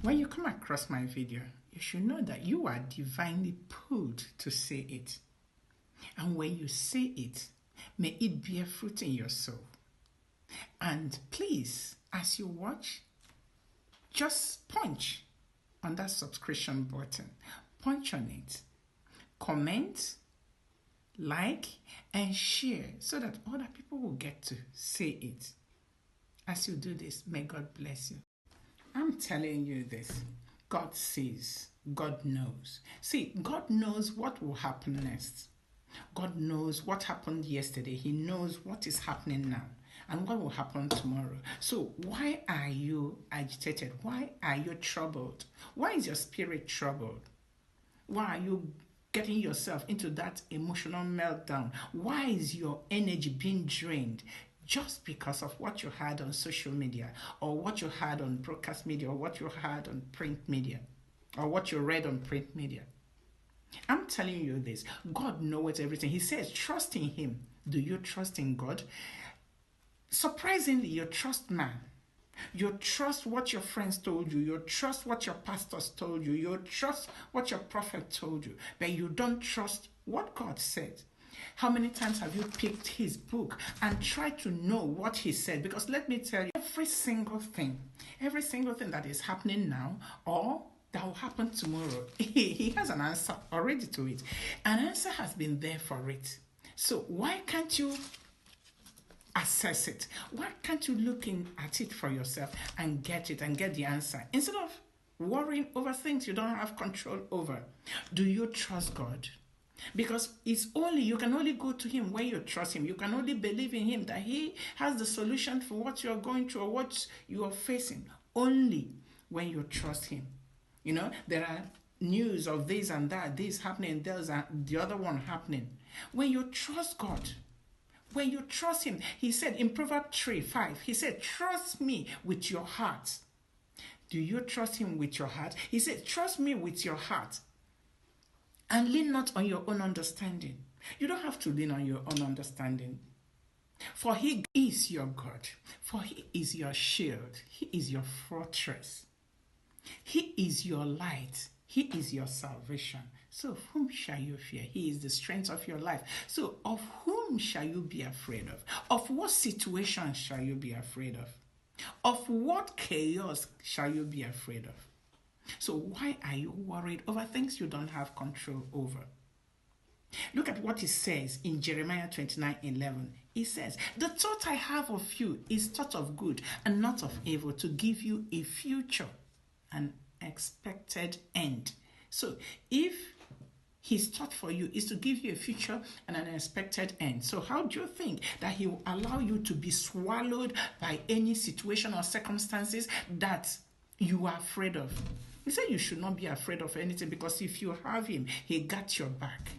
When you come across my video, you should know that you are divinely pulled to say it. And when you say it, may it bear fruit in your soul. And please, as you watch, just punch on that subscription button. Punch on it. Comment, like, and share so that other people will get to say it. As you do this, may God bless you. I'm telling you this. God sees. God knows. See, God knows what will happen next. God knows what happened yesterday. He knows what is happening now and what will happen tomorrow. So why are you agitated? Why are you troubled? Why is your spirit troubled? Why are you getting yourself into that emotional meltdown? Why is your energy being drained? Just because of what you had on social media, or what you had on broadcast media, or what you had on print media, or what you read on print media. I'm telling you this. God knows everything. He says, trust in Him. Do you trust in God? Surprisingly, you trust man. You trust what your friends told you. You trust what your pastors told you. You trust what your prophet told you. But you don't trust what God said. How many times have you picked His book and tried to know what He said? Because let me tell you, every single thing that is happening now or that will happen tomorrow, He has an answer already to it. An answer has been there for it. So why can't you assess it? Why can't you look at it for yourself and get it and get the answer instead of worrying over things you don't have control over? Do you trust God? Because you can only go to Him when you trust Him. You can only believe in Him that He has the solution for what you are going through or what you are facing. Only when you trust Him. You know, there are news of this and that, this happening, there's the other one happening. When you trust God, when you trust Him, He said in Proverbs 3:5, He said, trust me with your heart. Do you trust Him with your heart? He said, trust me with your heart. And lean not on your own understanding. You don't have to lean on your own understanding. For He is your God. For He is your shield. He is your fortress. He is your light. He is your salvation. So of whom shall you fear? He is the strength of your life. So of whom shall you be afraid of? Of what situation shall you be afraid of? Of what chaos shall you be afraid of? So why are you worried over things you don't have control over? Look at what it says in Jeremiah 29:11. It says, the thought I have of you is thought of good and not of evil, to give you a future, an expected end. So if His thought for you is to give you a future and an expected end, so how do you think that He will allow you to be swallowed by any situation or circumstances that you are afraid of? He said you should not be afraid of anything, because if you have Him, He got your back.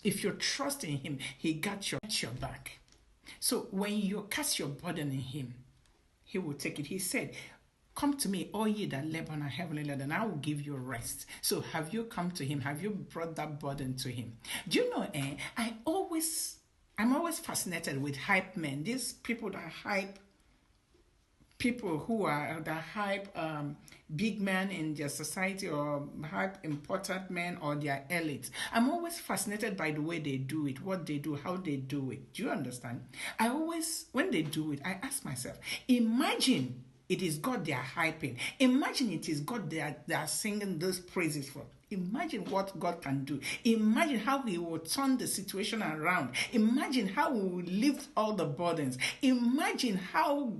If you trust in Him, He got your back. So when you cast your burden in Him, He will take it. He said, come to me, all ye that labor and are heavily laden, and I will give you rest. So have you come to Him? Have you brought that burden to Him? Do you know, I'm always fascinated with hype men. These people that hype people who are the hype big men in their society, or hype important men, or their elites. I'm always fascinated by the way they do it, what they do, how they do it. Do you understand? When they do it, I ask myself, imagine it is God they are hyping. Imagine it is God they are singing those praises for. Imagine what God can do. Imagine how He will turn the situation around. Imagine how He will lift all the burdens. Imagine how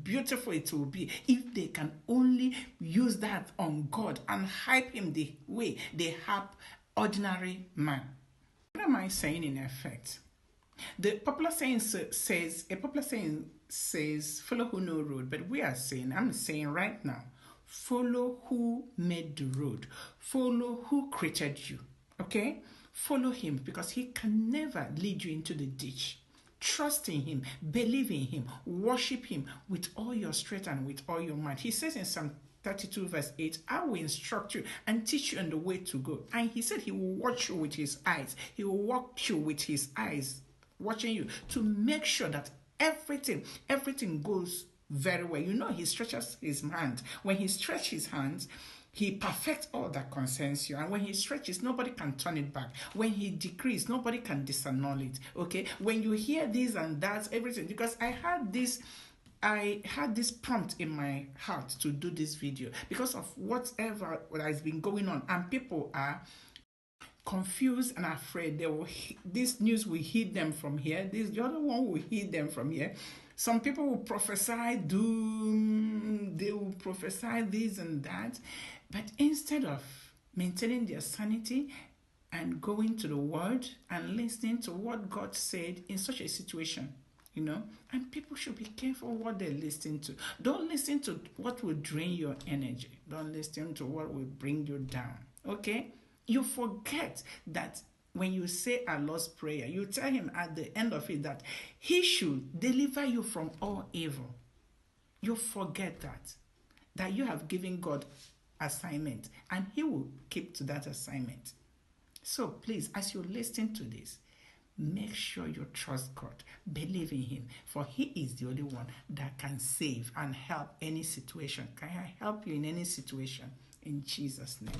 beautiful it will be if they can only use that on God and hype Him the way they hype ordinary man. What am I saying in effect? The popular saying says, follow who know road, but I'm saying right now, follow who made the road. Follow who created you. Okay? Follow Him, because He can never lead you into the ditch. Trust in Him, believe in Him, worship Him with all your strength and with all your might. He says in Psalm 32:8, I will instruct you and teach you on the way to go. And He said He will watch you with His eyes. He will watch you with His eyes, watching you to make sure that everything goes very well. You know, he stretches his hand. When he stretches his hands, he perfects all that concerns you. And when he stretches, nobody can turn it back. When he decrees, nobody can disannul it. Okay? When you hear this and that, everything, because I had this prompt in my heart to do this video because of whatever has been going on, and people are confused and afraid. This news will hit them from here. The other one will hit them from here. Some people will prophesy doom. They will prophesy this and that. But instead of maintaining their sanity and going to the word and listening to what God said in such a situation, and people should be careful what they're listening to. Don't listen to what will drain your energy. Don't listen to what will bring you down. Okay? You forget that when you say a Lord's Prayer, you tell him at the end of it that he should deliver you from all evil. You forget that you have given God assignment and he will keep to that assignment. So please, as you listen to this, make sure you trust God, believe in him, for he is the only one that can save and help any situation. Can I help you in any situation? In Jesus' name.